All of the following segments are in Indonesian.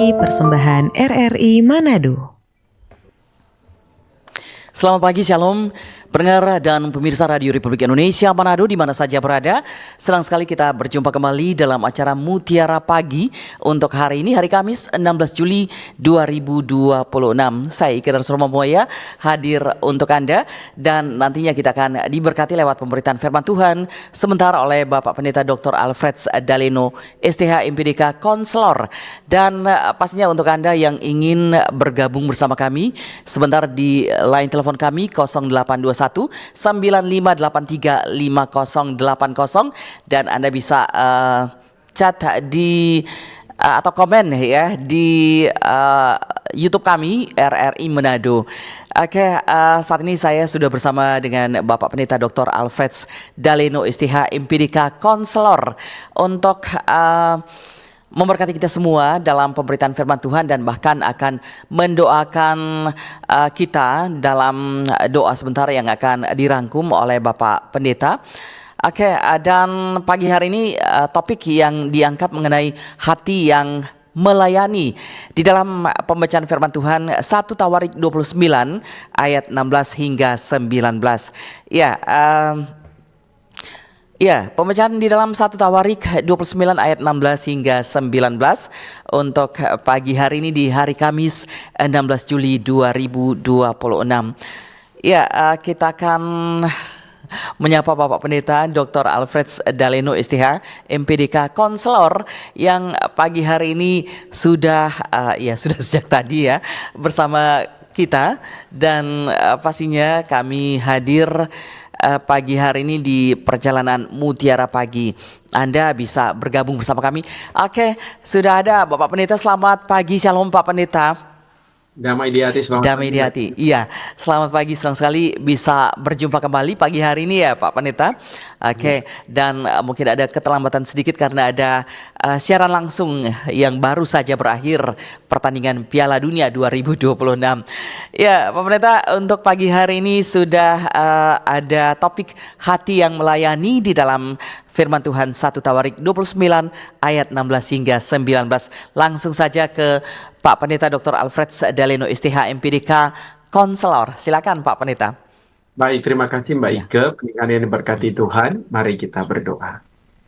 Pagi persembahan RRI Manado. Selamat pagi, Shalom, pendengar dan pemirsa Radio Republik Indonesia Manado di mana saja berada. Senang sekali kita berjumpa kembali dalam acara Mutiara Pagi untuk hari ini, hari Kamis 16 Juli 2026. Saya Ike dan Surmamoya hadir untuk Anda dan nantinya kita akan diberkati lewat pemberitaan firman Tuhan sementara oleh Bapak Pendeta Dr. Alfred Daleno, STH MPDK Konselor. Dan pastinya untuk Anda yang ingin bergabung bersama kami, sebentar di line telepon kami 0821 9583 5080 dan Anda bisa chat di atau komen ya di YouTube kami RRI Manado. Oke, saat ini saya sudah bersama dengan Bapak Pendeta Dr. Alfred Daleno, STH MPDK Konselor untuk memberkati kita semua dalam pemberitaan firman Tuhan dan bahkan akan mendoakan kita dalam doa sebentar yang akan dirangkum oleh Bapak Pendeta. Oke, dan pagi hari ini topik yang diangkat mengenai hati yang melayani di dalam pembacaan firman Tuhan 1 Tawarik 29 ayat 16 hingga 19. Ya, pembacaan di dalam 1 Tawarik 29 ayat 16 hingga 19 untuk pagi hari ini di hari Kamis 16 Juli 2026. Ya, kita akan menyapa Bapak Pendeta Dr. Alfred Daleno, STH MPDK Konselor yang pagi hari ini sudah sejak tadi ya bersama kita dan pastinya kami hadir pagi hari ini di perjalanan Mutiara Pagi. Anda bisa bergabung bersama kami. Oke, sudah ada Bapak Pendeta. Selamat pagi, Shalom Pak Pendeta. Damai di hati, selamat Damai pagi. di hati. Iya, selamat pagi. Senang sekali bisa berjumpa kembali pagi hari ini ya Pak Pendeta. Oke, dan mungkin ada keterlambatan sedikit karena ada siaran langsung yang baru saja berakhir pertandingan Piala Dunia 2026. Ya, Pak Pendeta, untuk pagi hari ini sudah ada topik hati yang melayani di dalam firman Tuhan 1 Tawarik 29 ayat 16 hingga 19. Langsung saja ke Pak Pendeta Dr. Alfred Daleno, STH MPDK Konselor. Silakan Pak Pendeta. Baik, terima kasih Mbak Ike. Pendengar yang diberkati Tuhan, mari kita berdoa.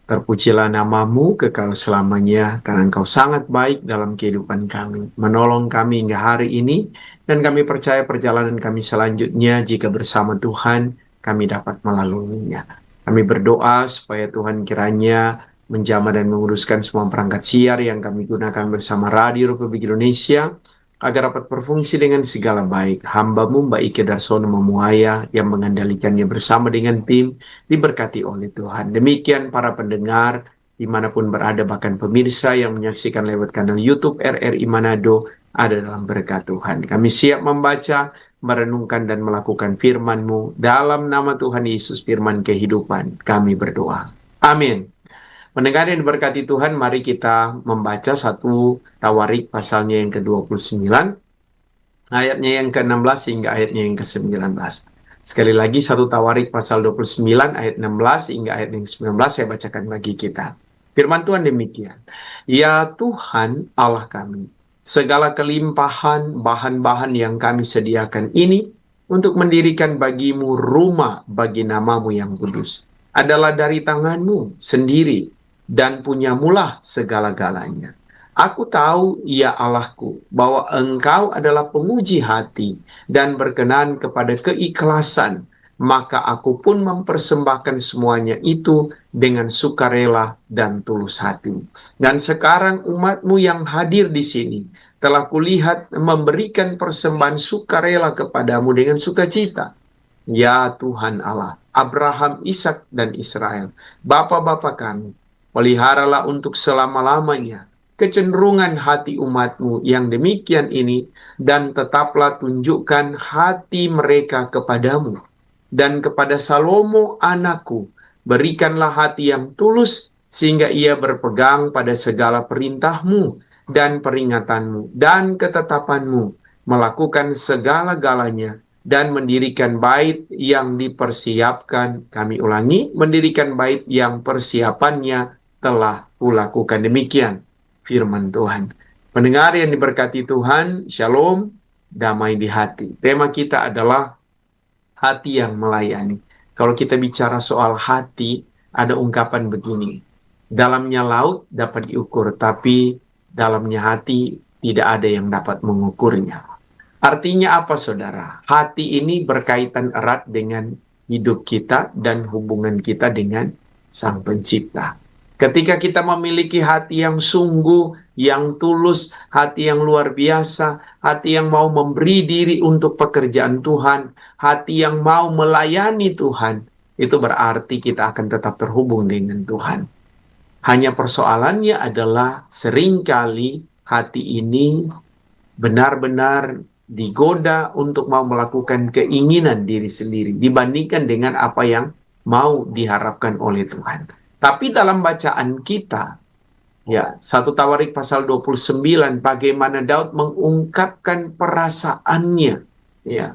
Terpujilah namamu kekal selamanya, karena Engkau sangat baik dalam kehidupan kami, menolong kami hingga hari ini, dan kami percaya perjalanan kami selanjutnya jika bersama Tuhan kami dapat melaluinya. Kami berdoa supaya Tuhan kiranya menjamah dan menguruskan semua perangkat siar yang kami gunakan bersama Radio Republik Indonesia, agar dapat berfungsi dengan segala baik. Hamba-Mu Mbak Ike Darsono Memuaya yang mengendalikannya bersama dengan tim, diberkati oleh Tuhan. Demikian para pendengar dimanapun berada, bahkan pemirsa yang menyaksikan lewat kanal YouTube RRI Manado, ada dalam berkat Tuhan. Kami siap membaca, merenungkan dan melakukan firman-Mu dalam nama Tuhan Yesus, firman kehidupan. Kami berdoa. Amin. Mendengar yang diberkati Tuhan, mari kita membaca 1 Tawarik pasalnya yang ke-29, ayatnya yang ke-16 hingga ayatnya yang ke-19. Sekali lagi 1 Tawarik pasal 29 ayat 16 hingga ayat yang ke-19 saya bacakan bagi kita. Firman Tuhan demikian. Ya Tuhan Allah kami, segala kelimpahan bahan-bahan yang kami sediakan ini untuk mendirikan bagimu rumah bagi namamu yang kudus adalah dari tanganmu sendiri, dan punyamulah segala-galanya. Aku tahu, ya Allahku, bahwa Engkau adalah penguji hati dan berkenan kepada keikhlasan, maka aku pun mempersembahkan semuanya itu dengan sukarela dan tulus hati. Dan sekarang umat-Mu yang hadir di sini telah kulihat memberikan persembahan sukarela kepadamu dengan sukacita. Ya Tuhan Allah, Abraham, Ishak, dan Israel, bapa-bapa kami, peliharalah untuk selama-lamanya kecenderungan hati umat-Mu yang demikian ini, dan tetaplah tunjukkan hati mereka kepadamu. Dan kepada Salomo anakku, berikanlah hati yang tulus, sehingga ia berpegang pada segala perintah-Mu dan peringatan-Mu dan ketetapan-Mu, melakukan segala-galanya, dan mendirikan bait yang dipersiapkan. Kami ulangi, mendirikan bait yang persiapannya telah kulakukan. Demikian firman Tuhan. Pendengar yang diberkati Tuhan, Shalom, damai di hati. Tema kita adalah hati yang melayani. Kalau kita bicara soal hati, ada ungkapan begini. Dalamnya laut dapat diukur, tapi dalamnya hati tidak ada yang dapat mengukurnya. Artinya apa, saudara? Hati ini berkaitan erat dengan hidup kita dan hubungan kita dengan Sang Pencipta. Ketika kita memiliki hati yang sungguh, yang tulus, hati yang luar biasa, hati yang mau memberi diri untuk pekerjaan Tuhan, hati yang mau melayani Tuhan, itu berarti kita akan tetap terhubung dengan Tuhan. Hanya persoalannya adalah seringkali hati ini benar-benar digoda untuk mau melakukan keinginan diri sendiri dibandingkan dengan apa yang mau diharapkan oleh Tuhan. Tapi dalam bacaan kita, ya, 1 Tawarik pasal 29, bagaimana Daud mengungkapkan perasaannya, ya,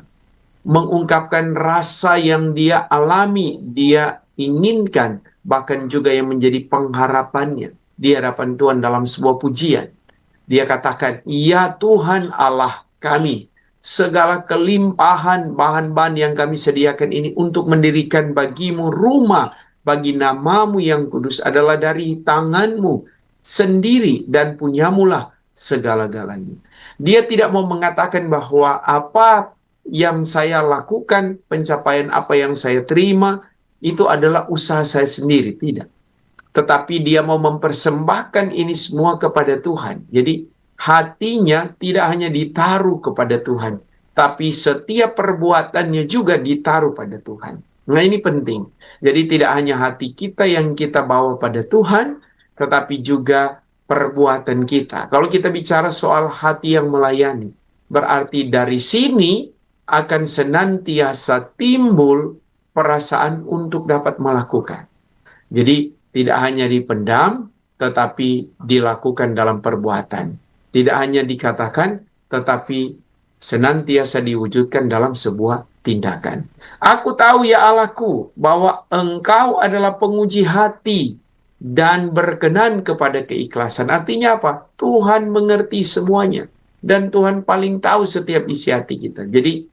mengungkapkan rasa yang dia alami, dia inginkan, bahkan juga yang menjadi pengharapannya di hadapan Tuhan dalam sebuah pujian. Dia katakan, "Ya Tuhan Allah kami, segala kelimpahan bahan-bahan yang kami sediakan ini untuk mendirikan bagimu rumah, bagi namamu yang kudus adalah dari tanganmu sendiri dan punyamulah segala-galanya." Dia tidak mau mengatakan bahwa apa yang saya lakukan, pencapaian apa yang saya terima, itu adalah usaha saya sendiri. Tidak. Tetapi dia mau mempersembahkan ini semua kepada Tuhan. Jadi hatinya tidak hanya ditaruh kepada Tuhan, tapi setiap perbuatannya juga ditaruh pada Tuhan. Nah, ini penting. Jadi tidak hanya hati kita yang kita bawa pada Tuhan, tetapi juga perbuatan kita. Kalau kita bicara soal hati yang melayani, berarti dari sini akan senantiasa timbul perasaan untuk dapat melakukan. Jadi tidak hanya dipendam, tetapi dilakukan dalam perbuatan. Tidak hanya dikatakan, tetapi senantiasa diwujudkan dalam sebuah tindakan. Aku tahu ya Allahku, bahwa Engkau adalah penguji hati dan berkenan kepada keikhlasan. Artinya apa? Tuhan mengerti semuanya. Dan Tuhan paling tahu setiap isi hati kita. Jadi,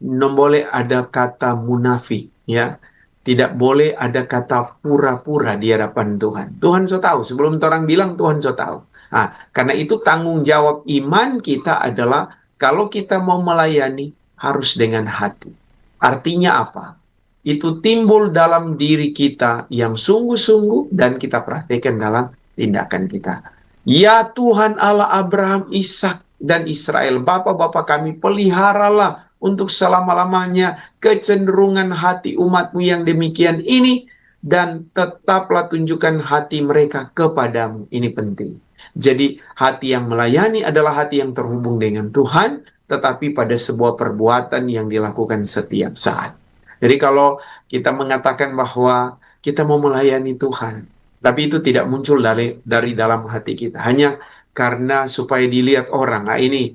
tidak boleh ada kata munafik, ya. Tidak boleh ada kata pura-pura di hadapan Tuhan. Tuhan so tahu. Sebelum orang bilang, Tuhan so tahu. Nah, karena itu tanggung jawab iman kita adalah kalau kita mau melayani harus dengan hati. Artinya apa? Itu timbul dalam diri kita yang sungguh-sungguh dan kita praktekkan dalam tindakan kita. Ya Tuhan Allah Abraham, Ishak dan Israel, Bapa-Bapa kami, peliharalah untuk selama-lamanya kecenderungan hati umatmu yang demikian ini, dan tetaplah tunjukkan hati mereka kepadamu. Ini penting. Jadi hati yang melayani adalah hati yang terhubung dengan Tuhan, tetapi pada sebuah perbuatan yang dilakukan setiap saat. Jadi kalau kita mengatakan bahwa kita mau melayani Tuhan, tapi itu tidak muncul dari dalam hati kita, hanya karena supaya dilihat orang, nah ini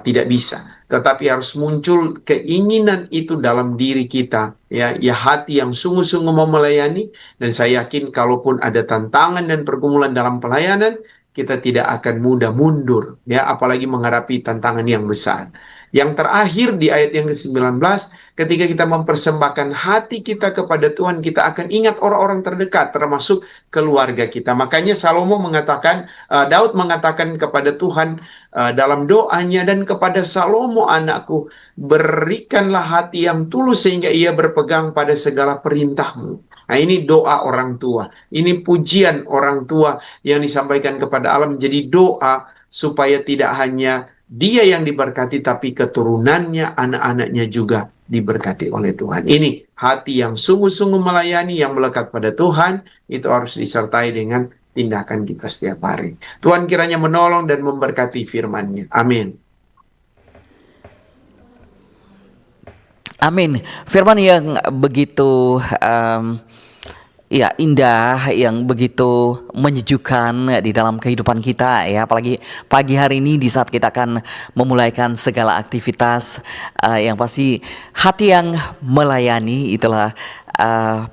tidak bisa. Tetapi harus muncul keinginan itu dalam diri kita, ya hati yang sungguh-sungguh mau melayani. Dan saya yakin kalaupun ada tantangan dan pergumulan dalam pelayanan, kita tidak akan mudah mundur, ya apalagi menghadapi tantangan yang besar. Yang terakhir di ayat yang ke-19, ketika kita mempersembahkan hati kita kepada Tuhan, kita akan ingat orang-orang terdekat, termasuk keluarga kita. Makanya Salomo mengatakan, Daud mengatakan kepada Tuhan dalam doanya, dan kepada Salomo anakku, berikanlah hati yang tulus sehingga ia berpegang pada segala perintahmu. Nah, ini doa orang tua. Ini pujian orang tua yang disampaikan kepada Allah, menjadi doa supaya tidak hanya dia yang diberkati, tapi keturunannya, anak-anaknya juga diberkati oleh Tuhan. Ini hati yang sungguh-sungguh melayani, yang melekat pada Tuhan, itu harus disertai dengan tindakan kita setiap hari. Tuhan kiranya menolong dan memberkati firman-Nya. Amin. Amin. Firman yang begitu indah, yang begitu menyejukkan di dalam kehidupan kita, ya, apalagi pagi hari ini di saat kita akan memulaikan segala aktivitas, yang pasti hati yang melayani itulah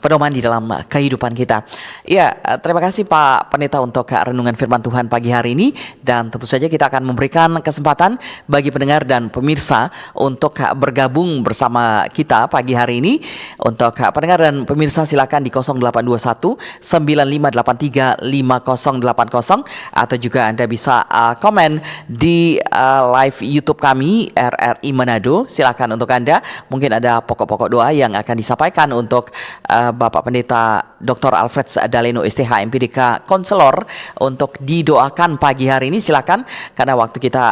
pedoman di dalam kehidupan kita. Ya, terima kasih Pak Pendeta untuk renungan firman Tuhan pagi hari ini, dan tentu saja kita akan memberikan kesempatan bagi pendengar dan pemirsa untuk bergabung bersama kita pagi hari ini. Untuk pendengar dan pemirsa silakan di 0821 9583 5080, atau juga Anda bisa komen di live YouTube kami RRI Manado. Silakan untuk Anda, mungkin ada pokok-pokok doa yang akan disampaikan untuk Bapak Pendeta Dr. Alfred Daleno STH MPDK Konselor untuk didoakan pagi hari ini. Silakan, karena waktu kita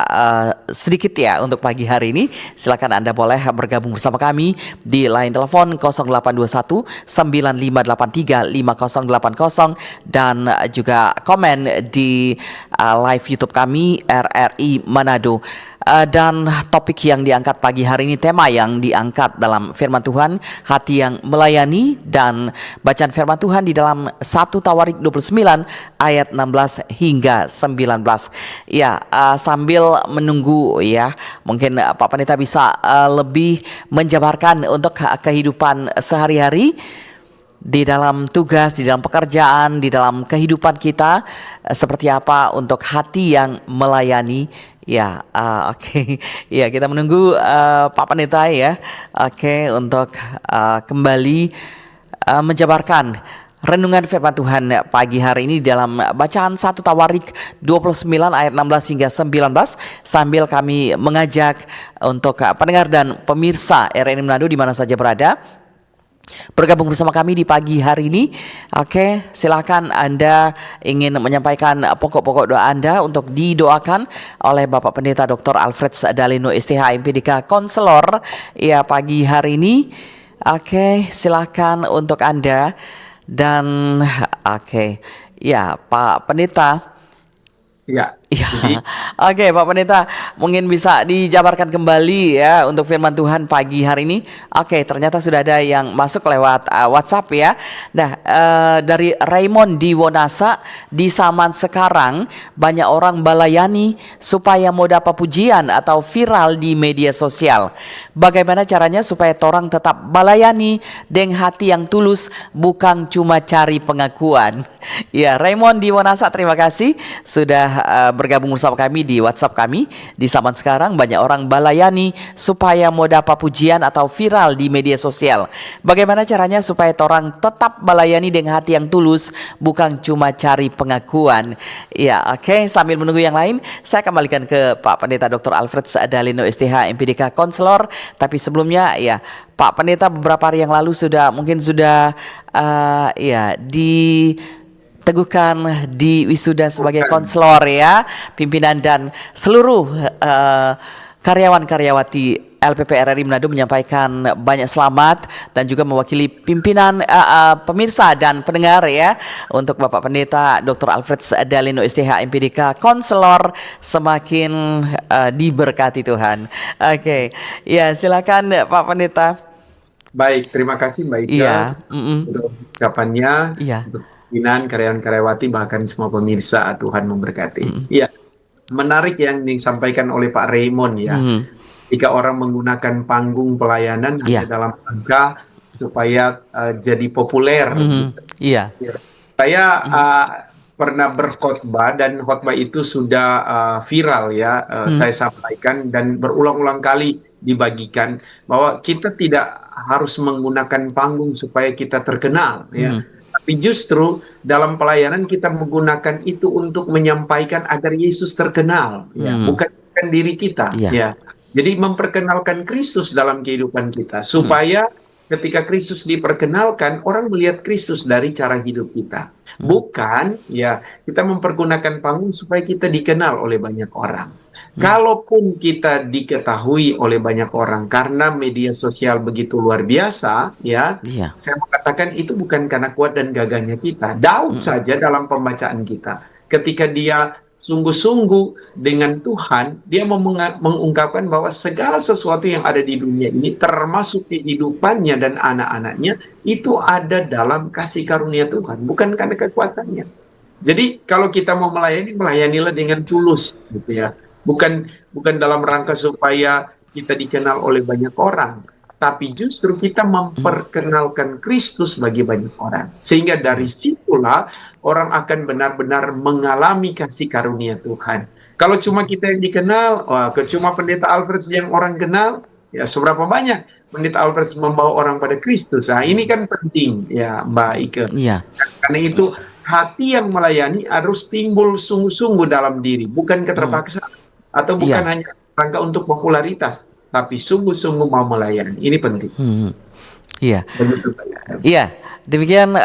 sedikit ya untuk pagi hari ini. Silakan Anda boleh bergabung bersama kami di line telepon 0821 9583 5080, dan juga komen di live YouTube kami RRI Manado. Dan topik yang diangkat pagi hari ini, tema yang diangkat dalam firman Tuhan, hati yang melayani, dan bacaan firman Tuhan di dalam 1 Tawarik 29 ayat 16 hingga 19. Ya, sambil menunggu ya, mungkin Pak Pendeta bisa lebih menjabarkan untuk kehidupan sehari-hari di dalam tugas, di dalam pekerjaan, di dalam kehidupan kita, seperti apa untuk hati yang melayani. Ya, oke. Ya, kita menunggu Pak Pendeta ya, oke, untuk kembali menjabarkan renungan firman Tuhan pagi hari ini dalam bacaan 1 Tawarik 29 ayat 16 hingga 19, sambil kami mengajak untuk pendengar dan pemirsa RRI Manado di mana saja berada bergabung bersama kami di pagi hari ini. Oke, silakan Anda ingin menyampaikan pokok-pokok doa Anda untuk didoakan oleh Bapak Pendeta Dr. Alfred Daleno STH MPDK Konselor ya pagi hari ini. Oke, silakan untuk Anda. Dan oke, ya Pak Pendeta. Ya. Ya, Jadi, oke Pak Pendeta, mungkin bisa dijabarkan kembali ya untuk firman Tuhan pagi hari ini. Oke, ternyata sudah ada yang masuk lewat WhatsApp ya. Nah, dari Raymond di Wonasa, di zaman sekarang banyak orang balayani supaya mau dapat pujian atau viral di media sosial. Bagaimana caranya supaya orang tetap balayani dengan hati yang tulus, bukan cuma cari pengakuan. Ya, Raymond di Wonasa, terima kasih sudah bergabung bersama kami di WhatsApp kami. Di zaman sekarang banyak orang balayani supaya mau dapat pujian atau viral di media sosial. Bagaimana caranya supaya orang tetap balayani dengan hati yang tulus, bukan cuma cari pengakuan. Ya, oke. Sambil menunggu yang lain, saya kembalikan ke Pak Pendeta Dr. Alfred Daleno STH MPDK Konselor. Tapi sebelumnya ya, Pak Pendeta beberapa hari yang lalu sudah ya diteguhkan di wisuda sebagai konselor ya, pimpinan dan seluruh karyawan-karyawati LPP RRI Manado menyampaikan banyak selamat, dan juga mewakili pimpinan pemirsa dan pendengar ya, untuk Bapak Pendeta Dr. Alfred Daleno STH MPDK Konselor semakin diberkati Tuhan. Oke, ya silakan Pak Pendeta. baik, terima kasih Mbak Ika Iya, untuk ucapannya, iya, untuk pimpinan, karyawan-karyawati, bahkan semua pemirsa. Tuhan memberkati. Iya, menarik yang disampaikan oleh Pak Raymond ya. Jika orang menggunakan panggung pelayanan hanya Iya. dalam rangka supaya jadi populer. Iya, Saya pernah berkhotbah, dan khotbah itu sudah viral ya. Saya sampaikan dan berulang-ulang kali dibagikan bahwa kita tidak harus menggunakan panggung supaya kita terkenal ya. Tapi justru dalam pelayanan kita menggunakan itu untuk menyampaikan agar Yesus terkenal ya, bukan diri kita Iya. ya. Jadi memperkenalkan Kristus dalam kehidupan kita, supaya ketika Kristus diperkenalkan, orang melihat Kristus dari cara hidup kita. Bukan ya kita mempergunakan panggung supaya kita dikenal oleh banyak orang. Kalaupun kita diketahui oleh banyak orang karena media sosial begitu luar biasa ya, iya, saya mengatakan itu bukan karena kuat dan gagahnya kita. Daud saja dalam pembacaan kita, ketika dia sungguh-sungguh dengan Tuhan, dia mengungkapkan bahwa segala sesuatu yang ada di dunia ini, termasuk kehidupannya dan anak-anaknya, itu ada dalam kasih karunia Tuhan, bukan karena kekuatannya. Jadi kalau kita mau melayani, melayanilah dengan tulus, gitu ya. Bukan dalam rangka supaya kita dikenal oleh banyak orang, tapi justru kita memperkenalkan Kristus bagi banyak orang. Sehingga dari situlah orang akan benar-benar mengalami kasih karunia Tuhan. Kalau cuma kita yang dikenal, cuma Pendeta Alfred yang orang kenal, ya seberapa banyak Pendeta Alfred membawa orang pada Kristus. Nah, ini kan penting ya Mbak Ike. Iya. Karena itu hati yang melayani harus timbul sungguh-sungguh dalam diri, bukan keterpaksaan atau bukan hanya rangka untuk popularitas, tapi sungguh-sungguh mau melayani. Ini penting. Iya. Begitu, Pak. Iya. Demikian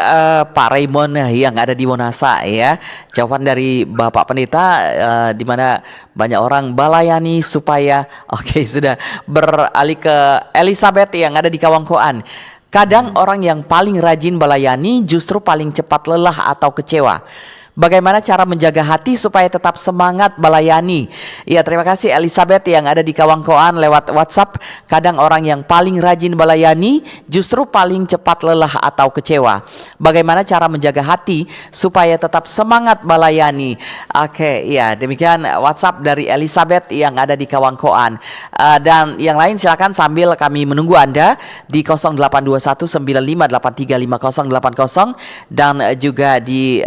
Pak Raymond yang ada di Monasa ya. Jawaban dari Bapak Pendeta di mana banyak orang melayani supaya sudah beralih ke Elizabeth yang ada di Kawangkoan. Kadang orang yang paling rajin melayani justru paling cepat lelah atau kecewa. Bagaimana cara menjaga hati supaya tetap semangat melayani? Ya, terima kasih Elizabeth yang ada di Kawangkoan lewat WhatsApp. Kadang orang yang paling rajin melayani justru paling cepat lelah atau kecewa. Bagaimana cara menjaga hati supaya tetap semangat melayani? Oke, ya demikian WhatsApp dari Elizabeth yang ada di Kawangkoan. Dan yang lain silakan sambil kami menunggu Anda di 082195835080 dan juga di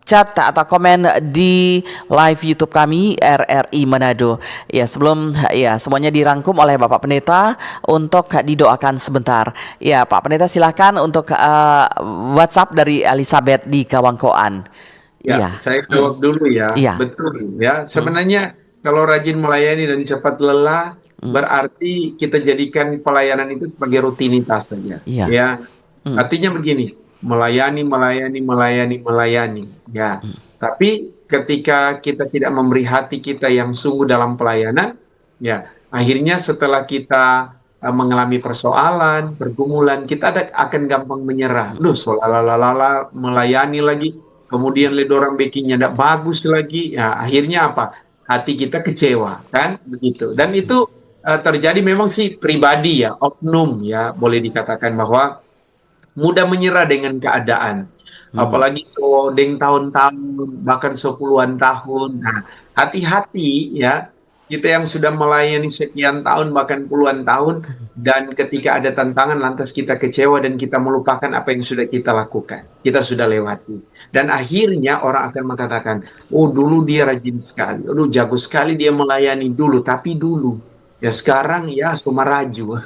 chat atau komen di live YouTube kami RRI Manado. Ya, sebelum semuanya dirangkum oleh Bapak Pendeta untuk didoakan sebentar. Ya, Pak Pendeta silakan untuk WhatsApp dari Elizabeth di Kawangkoan. Ya, saya jawab dulu ya. Iya. Betul ya. Sebenarnya kalau rajin melayani dan cepat lelah, berarti kita jadikan pelayanan itu sebagai rutinitas saja. Iya. Ya. Artinya begini, melayani ya. Tapi ketika kita tidak memberi hati kita yang sungguh dalam pelayanan, ya akhirnya setelah kita mengalami persoalan, pergumulan, kita akan gampang menyerah. Solalala melayani lagi, kemudian lihat orang backingnya tidak bagus lagi, ya akhirnya apa? Hati kita kecewa, kan begitu. Dan itu terjadi memang sih pribadi ya, oknum ya, boleh dikatakan bahwa mudah menyerah dengan keadaan, apalagi tahun-tahun bahkan sepuluhan tahun. Nah, hati-hati ya, kita yang sudah melayani sekian tahun bahkan puluhan tahun, dan ketika ada tantangan lantas kita kecewa dan kita melupakan apa yang sudah kita lakukan, kita sudah lewati, dan akhirnya orang akan mengatakan, oh dulu dia rajin sekali, jago sekali dia melayani dulu, tapi dulu ya sekarang ya sumaraju.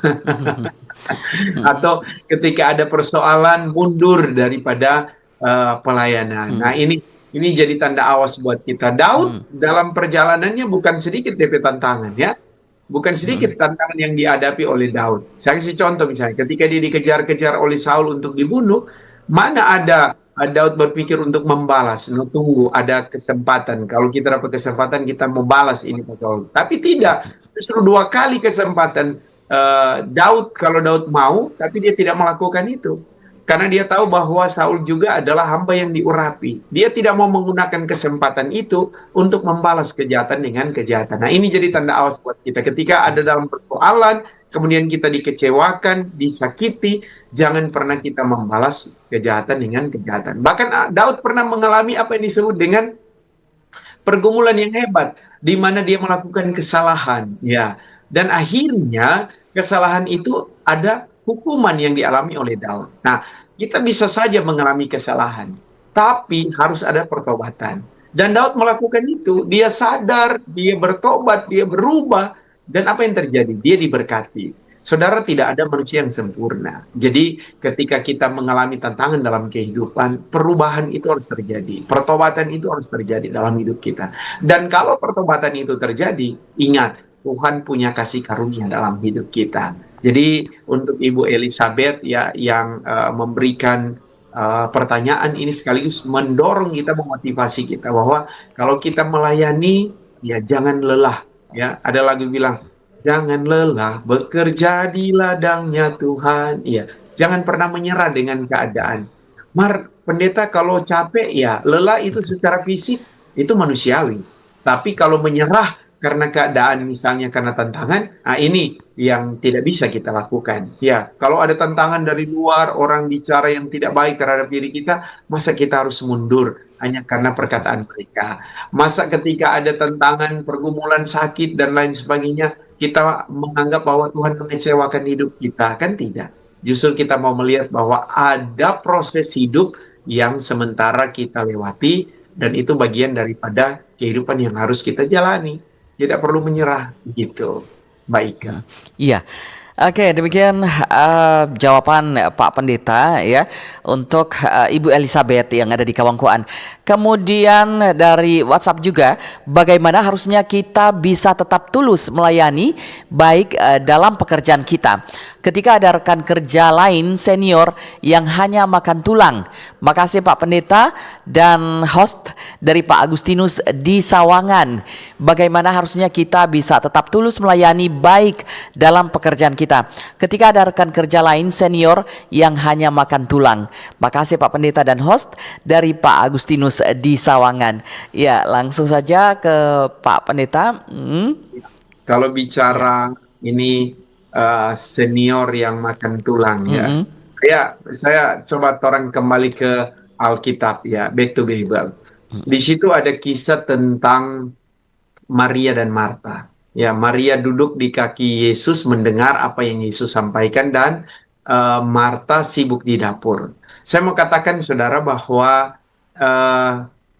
Atau ketika ada persoalan mundur daripada pelayanan. Nah, ini jadi tanda awas buat kita. Daud dalam perjalanannya bukan sedikit DP tantangan ya. Bukan sedikit tantangan yang dihadapi oleh Daud. Saya kasih contoh misalnya, ketika dia dikejar-kejar oleh Saul untuk dibunuh, mana ada Daud berpikir untuk membalas, tunggu ada kesempatan. Kalau kita dapat kesempatan kita mau balas ini Pak Saul. Tapi tidak, justru 2 kali kesempatan Daud, kalau Daud mau, tapi dia tidak melakukan itu. Karena dia tahu bahwa Saul juga adalah hamba yang diurapi. Dia tidak mau menggunakan kesempatan itu untuk membalas kejahatan dengan kejahatan. Nah, ini jadi tanda awas buat kita. Ketika ada dalam persoalan, kemudian kita dikecewakan, disakiti, jangan pernah kita membalas kejahatan dengan kejahatan. Bahkan Daud pernah mengalami apa yang disebut dengan pergumulan yang hebat, di mana dia melakukan kesalahan, ya. Dan akhirnya kesalahan itu ada hukuman yang dialami oleh Daud. Nah, kita bisa saja mengalami kesalahan, tapi harus ada pertobatan. Dan Daud melakukan itu, dia sadar, dia bertobat, dia berubah, dan apa yang terjadi? Dia diberkati. Saudara, tidak ada manusia yang sempurna. Jadi, ketika kita mengalami tantangan dalam kehidupan, perubahan itu harus terjadi. Pertobatan itu harus terjadi dalam hidup kita. Dan kalau pertobatan itu terjadi, ingat, Tuhan punya kasih karunia dalam hidup kita. Jadi untuk Ibu Elizabeth ya yang memberikan pertanyaan ini sekaligus mendorong kita, memotivasi kita bahwa kalau kita melayani ya jangan lelah ya. Ada lagu bilang jangan lelah bekerja di ladangnya Tuhan. Iya, jangan pernah menyerah dengan keadaan. Pendeta kalau capek ya lelah itu secara fisik itu manusiawi. Tapi kalau menyerah karena keadaan misalnya karena tantangan, nah ini yang tidak bisa kita lakukan. Ya, kalau ada tantangan dari luar, orang bicara yang tidak baik terhadap diri kita, masa kita harus mundur hanya karena perkataan mereka? Masa ketika ada tantangan, pergumulan, sakit, dan lain sebagainya, kita menganggap bahwa Tuhan mengecewakan hidup kita, kan tidak. Justru kita mau melihat bahwa ada proses hidup yang sementara kita lewati, dan itu bagian daripada kehidupan yang harus kita jalani. Tidak perlu menyerah, gitu, Mbak Ika. Iya. Oke, demikian jawaban Pak Pendeta ya untuk Ibu Elizabeth yang ada di Kawangkuan. Kemudian dari WhatsApp juga, bagaimana harusnya kita bisa tetap tulus melayani baik dalam pekerjaan kita ketika ada rekan kerja lain senior yang hanya makan tulang. Makasih Pak Pendeta dan host dari Pak Agustinus di Sawangan. Bagaimana harusnya kita bisa tetap tulus melayani baik dalam pekerjaan kita ketika ada rekan kerja lain senior yang hanya makan tulang. Makasih Pak Pendeta dan host dari Pak Agustinus di Sawangan. Ya, langsung saja ke Pak Pendeta. Kalau bicara ini senior yang makan tulang ya, saya coba torang kembali ke Alkitab ya, back to Bible. Di situ ada kisah tentang Maria dan Marta. Ya, Maria duduk di kaki Yesus mendengar apa yang Yesus sampaikan, dan Marta sibuk di dapur. Saya mau katakan saudara bahwa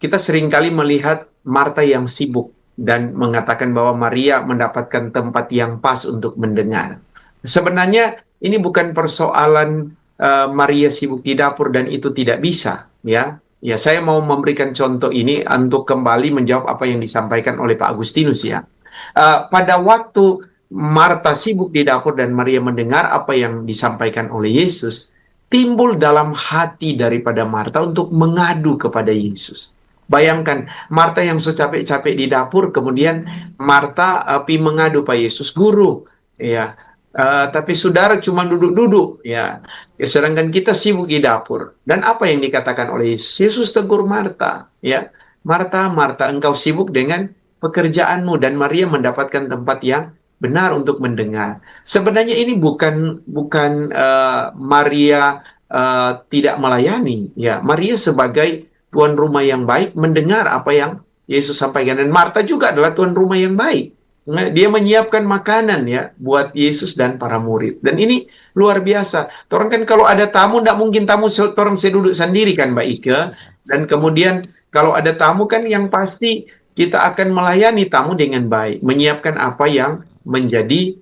kita seringkali melihat Marta yang sibuk dan mengatakan bahwa Maria mendapatkan tempat yang pas untuk mendengar. Sebenarnya ini bukan persoalan Maria sibuk di dapur dan itu tidak bisa, ya. Ya, saya mau memberikan contoh ini untuk kembali menjawab apa yang disampaikan oleh Pak Agustinus ya. Pada waktu Marta sibuk di dapur dan Maria mendengar apa yang disampaikan oleh Yesus, timbul dalam hati daripada Marta untuk mengadu kepada Yesus. Bayangkan, Marta yang secapek-capek di dapur, kemudian Marta mengadu Pak Yesus, Guru, ya. Tapi saudara cuma duduk-duduk, ya. Sedangkan kita sibuk di dapur. Dan apa yang dikatakan oleh Yesus? Yesus tegur Marta, ya. Marta, Marta, engkau sibuk dengan pekerjaanmu, dan Maria mendapatkan tempat yang benar untuk mendengar. Sebenarnya ini bukan Maria tidak melayani, ya. Maria sebagai tuan rumah yang baik mendengar apa yang Yesus sampaikan, dan Marta juga adalah tuan rumah yang baik. Dia menyiapkan makanan ya buat Yesus dan para murid. Dan ini luar biasa. Orang kan kalau ada tamu, tidak mungkin tamu orang saya duduk sendiri kan Mbak Ike. Dan kemudian kalau ada tamu kan yang pasti kita akan melayani tamu dengan baik. Menyiapkan apa yang menjadi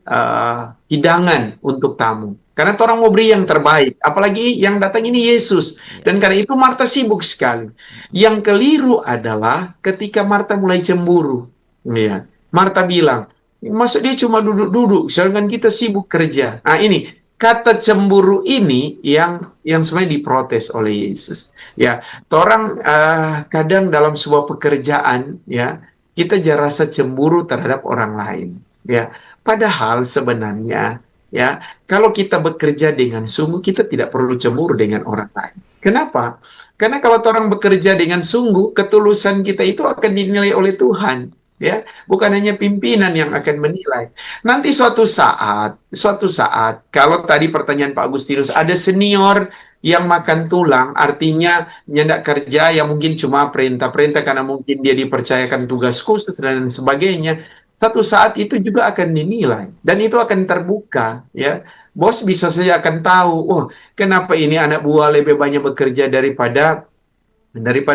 hidangan untuk tamu. Karena orang mau beri yang terbaik. Apalagi yang datang ini Yesus. Dan karena itu Marta sibuk sekali. Yang keliru adalah ketika Marta mulai cemburu. Ya. Marta bilang, masa dia cuma duduk-duduk, sedangkan kita sibuk kerja. Nah ini, kata cemburu ini yang sebenarnya diprotes oleh Yesus. Ya, orang kadang dalam sebuah pekerjaan, ya, kita rasa cemburu terhadap orang lain. Ya, padahal sebenarnya, ya, kalau kita bekerja dengan sungguh, kita tidak perlu cemburu dengan orang lain. Kenapa? Karena kalau orang bekerja dengan sungguh, ketulusan kita itu akan dinilai oleh Tuhan. Ya, bukan hanya pimpinan yang akan menilai. Nanti suatu saat, kalau tadi pertanyaan Pak Agustinus, ada senior yang makan tulang, artinya nyendak kerja yang mungkin cuma perintah-perintah karena mungkin dia dipercayakan tugas khusus dan sebagainya. Satu saat itu juga akan dinilai dan itu akan terbuka, ya. Bos bisa saja akan tahu, oh, kenapa ini anak buah lebih banyak bekerja daripada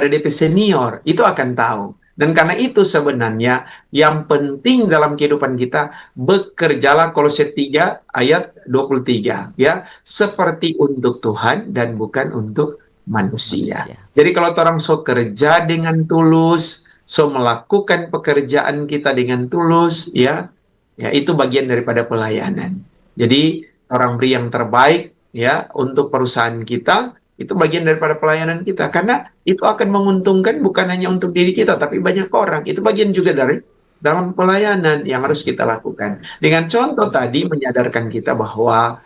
DP senior. Itu akan tahu. Dan karena itu sebenarnya yang penting dalam kehidupan kita, bekerjalah, Kolose 3 ayat 23, ya, seperti untuk Tuhan dan bukan untuk manusia. Jadi kalau orang so kerja dengan tulus, so melakukan pekerjaan kita dengan tulus, ya itu bagian daripada pelayanan. Jadi orang beri yang terbaik ya untuk perusahaan kita, itu bagian daripada pelayanan kita, karena itu akan menguntungkan bukan hanya untuk diri kita, tapi banyak orang. Itu bagian juga dari dalam pelayanan yang harus kita lakukan. Dengan contoh tadi menyadarkan kita bahwa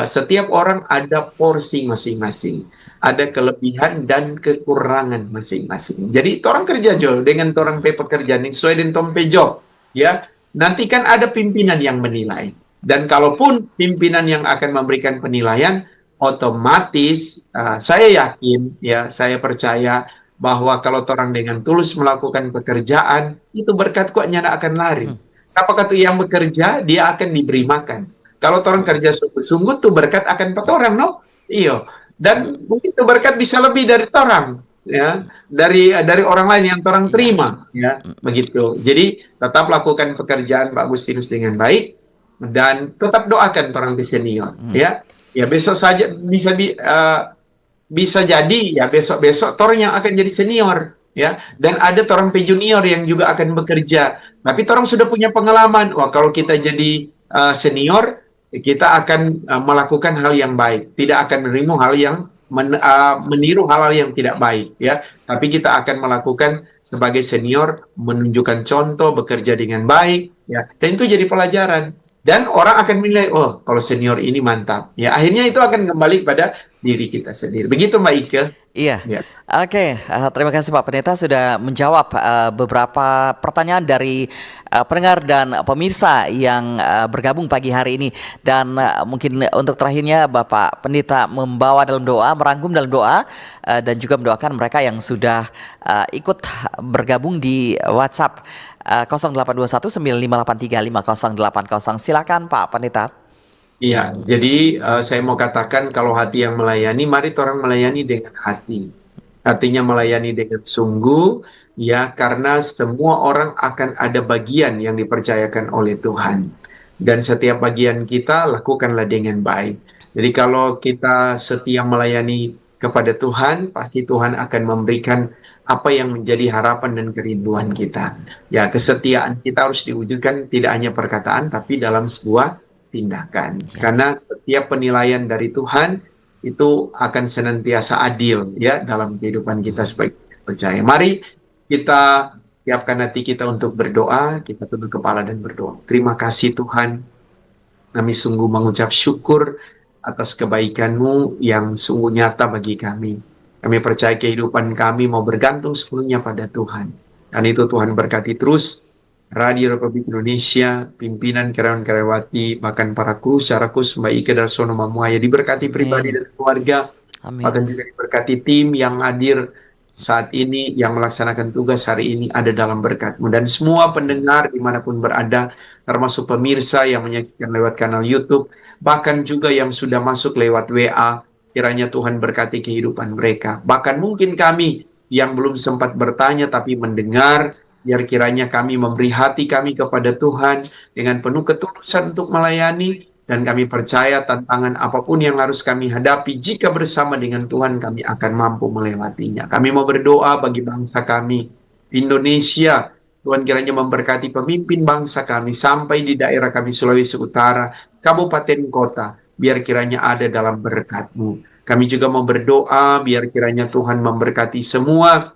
setiap orang ada porsi masing-masing, ada kelebihan dan kekurangan masing-masing. Jadi orang kerja Jol dengan orang pekerjaan sesuai dengan tompe job, ya. Nanti kan ada pimpinan yang menilai, dan kalaupun pimpinan yang akan memberikan penilaian, otomatis saya yakin, ya, saya percaya bahwa kalau orang dengan tulus melakukan pekerjaan, itu berkat kuatnya akan lari. Apakah tuh yang bekerja, dia akan diberi makan. Kalau orang kerja sungguh-sungguh, tuh berkat akan empat orang, no? Iyo. Dan mungkin tuh berkat bisa lebih dari orang, ya, dari orang lain yang orang Iya. terima, ya, begitu. Jadi tetap lakukan pekerjaan Pak Agustinus dengan baik dan tetap doakan orang di senior, ya. Ya besok saja bisa jadi ya besok-besok Tor yang akan jadi senior, ya, dan ada Torang junior yang juga akan bekerja, tapi Torang sudah punya pengalaman. Wah, kalau kita jadi senior, kita akan melakukan hal yang baik, tidak akan meniru hal yang meniru hal-hal yang tidak baik, ya, tapi kita akan melakukan sebagai senior, menunjukkan contoh, bekerja dengan baik, ya, dan itu jadi pelajaran. Dan orang akan menilai, oh, kalau senior ini mantap. Ya, akhirnya itu akan kembali pada diri kita sendiri. Begitu, Mbak Ike. Iya, Ya. oke. Terima kasih Pak Pendeta sudah menjawab beberapa pertanyaan dari pendengar dan pemirsa yang bergabung pagi hari ini. Dan mungkin untuk terakhirnya Bapak Pendeta membawa dalam doa, merangkum dalam doa, dan juga mendoakan mereka yang sudah ikut bergabung di WhatsApp 0821 9583 5080. Silakan Pak Pendeta. Iya, jadi saya mau katakan kalau hati yang melayani, mari orang melayani dengan hati. Artinya melayani dengan sungguh, ya, karena semua orang akan ada bagian yang dipercayakan oleh Tuhan. Dan setiap bagian kita lakukanlah dengan baik. Jadi kalau kita setia melayani kepada Tuhan, pasti Tuhan akan memberikan apa yang menjadi harapan dan kerinduan kita. Ya, kesetiaan kita harus diwujudkan tidak hanya perkataan, tapi dalam sebuah tindakan. Karena setiap penilaian dari Tuhan itu akan senantiasa adil, ya, dalam kehidupan kita sebagai percaya. Mari kita siapkan hati kita untuk berdoa, kita tunduk kepala dan berdoa. Terima kasih Tuhan, kami sungguh mengucap syukur atas kebaikan-Mu yang sungguh nyata bagi kami. Kami percaya kehidupan kami mau bergantung sepenuhnya pada Tuhan. Dan itu Tuhan berkati terus Radio Republik Indonesia, pimpinan karyawan-karyawati, bahkan para kru, secara khusus Mbak Ike Darsono Mamuaya, diberkati pribadi dan keluarga, bahkan juga diberkati tim yang hadir saat ini, yang melaksanakan tugas hari ini ada dalam berkat-Mu. Dan semua pendengar dimanapun berada, termasuk pemirsa yang menyaksikan lewat kanal YouTube, bahkan juga yang sudah masuk lewat WA, kiranya Tuhan berkati kehidupan mereka. Bahkan mungkin kami yang belum sempat bertanya tapi mendengar, biar kiranya kami memberi hati kami kepada Tuhan dengan penuh ketulusan untuk melayani, dan kami percaya tantangan apapun yang harus kami hadapi, jika bersama dengan Tuhan kami akan mampu melewatinya. Kami mau berdoa bagi bangsa kami, Indonesia. Tuhan kiranya memberkati pemimpin bangsa kami sampai di daerah kami Sulawesi Utara, kabupaten kota, biar kiranya ada dalam berkat-Mu. Kami juga mau berdoa biar kiranya Tuhan memberkati semua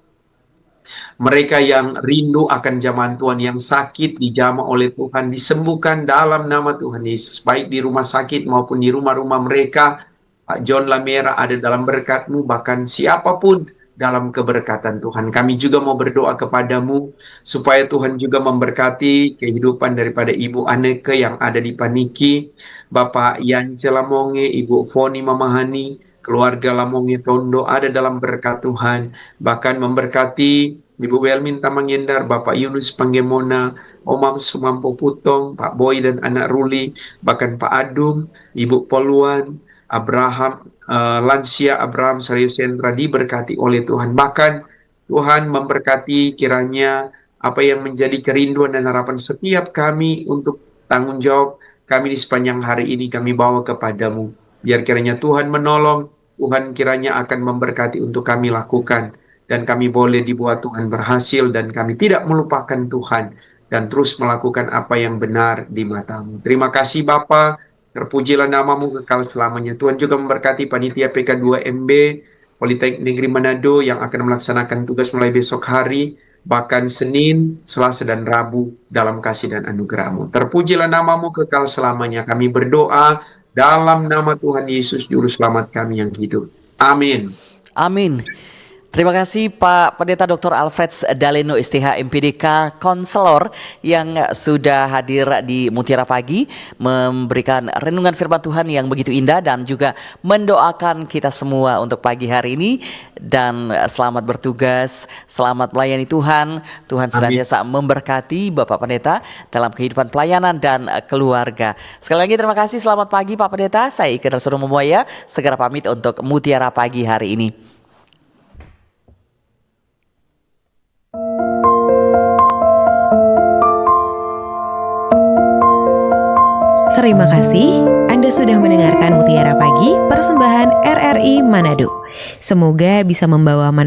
mereka yang rindu akan zaman Tuhan, yang sakit dijamah oleh Tuhan, disembuhkan dalam nama Tuhan Yesus. Baik di rumah sakit maupun di rumah-rumah mereka. Pak John Lamera ada dalam berkat-Mu, bahkan siapapun dalam keberkatan Tuhan. Kami juga mau berdoa kepada-Mu, supaya Tuhan juga memberkati kehidupan daripada Ibu Aneke yang ada di Paniki, Bapak Yance Lamonge, Ibu Foni Mamahani, keluarga Lamonge Tondo ada dalam berkat Tuhan. Bahkan memberkati Ibu Welminta Mangendar, Bapak Yunus Panggemona, Omam Sumampo Putong, Pak Boy dan anak Ruli, bahkan Pak Adum, Ibu Poluan, Abraham, lansia Abraham Sariusendra diberkati oleh Tuhan. Bahkan Tuhan memberkati kiranya apa yang menjadi kerinduan dan harapan setiap kami untuk tanggung jawab kami di sepanjang hari ini kami bawa kepada-Mu. Biar kiranya Tuhan menolong, Tuhan kiranya akan memberkati untuk kami lakukan. Dan kami boleh dibuat Tuhan berhasil, dan kami tidak melupakan Tuhan, dan terus melakukan apa yang benar di mata-Mu. Terima kasih Bapa, terpujilah nama-Mu kekal selamanya. Tuhan juga memberkati panitia PK2MB, Politeknik Negeri Manado yang akan melaksanakan tugas mulai besok hari, bahkan Senin, Selasa, dan Rabu dalam kasih dan anugerah-Mu. Terpujilah nama-Mu kekal selamanya. Kami berdoa dalam nama Tuhan Yesus, Juru Selamat kami yang hidup. Amin. Amin. Terima kasih Pak Pendeta Dr. Alfred Daleno STH MPDK Konselor yang sudah hadir di Mutiara Pagi memberikan renungan firman Tuhan yang begitu indah dan juga mendoakan kita semua untuk pagi hari ini, dan selamat bertugas, selamat melayani Tuhan. Tuhan senantiasa memberkati Bapak Pendeta dalam kehidupan pelayanan dan keluarga. Sekali lagi terima kasih, selamat pagi Pak Pendeta. Saya Ika Darsono Memuaya segera pamit untuk Mutiara Pagi hari ini. Terima kasih, Anda sudah mendengarkan Mutiara Pagi, persembahan RRI Manado. Semoga bisa membawa manfaat